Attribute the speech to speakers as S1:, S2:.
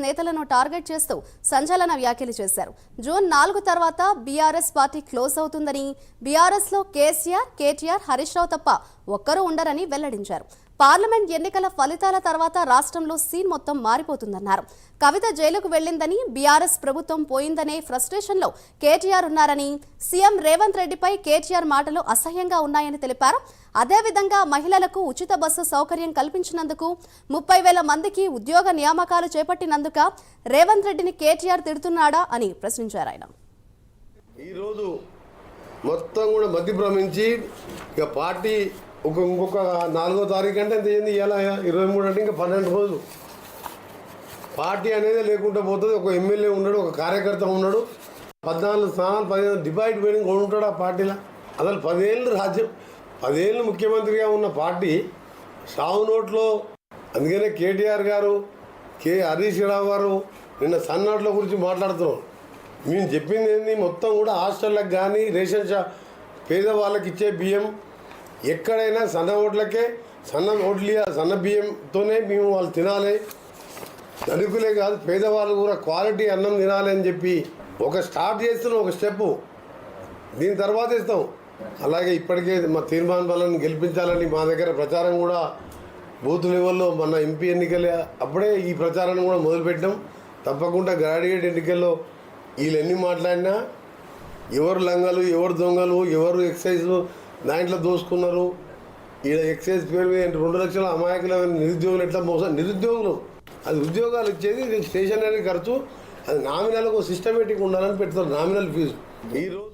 S1: నేతలను టార్గెట్ చేస్తూ సంచలన వ్యాఖ్యలు చేశారు. జూన్ 4 తర్వాత బీఆర్ఎస్ పార్టీ క్లోజ్ అవుతుందని, బీఆర్ఎస్ లో కేసీఆర్, కేటీఆర్, హరీష్ రావు తప్ప ఒక్కరూ ఉండరని వెల్లడించారు. పార్లమెంట్ ఎన్నికల ఫలితాల తర్వాత రాష్ట్రంలో సీన్ మొత్తం మారిపోతుందన్నారు. కవిత జైలుకు వెళ్లిందని, బీఆర్ఎస్ ప్రభుత్వం పోయిందనే ఫ్రస్ట్రేషన్లో కేటీఆర్ ఉన్నారని, సీఎం రేవంత్ రెడ్డిపై కేటీఆర్ మాటలు అసహ్యంగా ఉన్నాయని తెలిపారు. అదేవిధంగా మహిళలకు ఉచిత బస్సు సౌకర్యం కల్పించినందుకు, 30,000 మందికి ఉద్యోగ నియామకాలు చేపట్టినందుక రేవంత్ రెడ్డిని కేటీఆర్ తిడుతున్నాడా అని ప్రశ్నించారు. ఆయన
S2: ఈరోజు మొత్తం కూడా మధ్య భ్రమించి ఇక పార్టీ ఇంకొక 4వ తారీఖు అంటే ఎంత అయింది, ఇలా 23 అంటే ఇంకా 12 రోజులు పార్టీ అనేది లేకుండా పోతుంది. ఒక ఎమ్మెల్యే ఉన్నాడు, ఒక కార్యకర్త ఉన్నాడు, 14 స్థానాలు 15 డిబైట్ పోయిన ఉంటాడు ఆ పార్టీలో. అసలు 10 ఏళ్ళు రాజ్యం, 10 ఏళ్ళు ముఖ్యమంత్రిగా ఉన్న పార్టీ సావు నోట్లో. అందుకనే కేటీఆర్ గారు, హరీష్ రావు గారు నిన్న సన్నోట్ల గురించి మాట్లాడుతున్నాం. మేము చెప్పింది ఏంది, మొత్తం కూడా హాస్టళ్ళకి కానీ రేషన్ షాప్ పేదవాళ్ళకి ఇచ్చే బియ్యం ఎక్కడైనా సన్న ఓట్లకే, సన్న బియ్యంతోనే మేము వాళ్ళు తినాలి, ధనికులే కాదు పేదవాళ్ళు కూడా క్వాలిటీ అన్నం తినాలి అని చెప్పి ఒక స్టార్ట్ చేస్తున్నాం, ఒక స్టెప్పు. దీని తర్వాత ఇస్తాం. అలాగే ఇప్పటికే మా తీర్మాన బలాన్ని గెలిపించాలని మా దగ్గర ప్రచారం కూడా బూత్ లెవెల్లో మన ఎంపీ ఎన్నికలు అప్పుడే ఈ ప్రచారాన్ని కూడా మొదలుపెట్టాం. తప్పకుండా గ్రాడ్యుయేట్ ఎన్నికల్లో వీళ్ళు ఎన్ని మాట్లాడినా ఎవరు లంగలు, ఎవరు దొంగలు, ఎవరు ఎక్సైజ్ దాంట్లో దోసుకున్నారు, ఈడ ఎక్సైజ్ పేరు మీద 2 లక్షల అమాయకుల నిరుద్యోగులు ఎట్లా మోసం, నిరుద్యోగులు అది ఉద్యోగాలు ఇచ్చేది స్టేషనరీ ఖర్చు, అది నామినల్కు సిస్టమేటిక్ ఉండాలని పెడతారు నామినల్ ఫీజు. ఈరోజు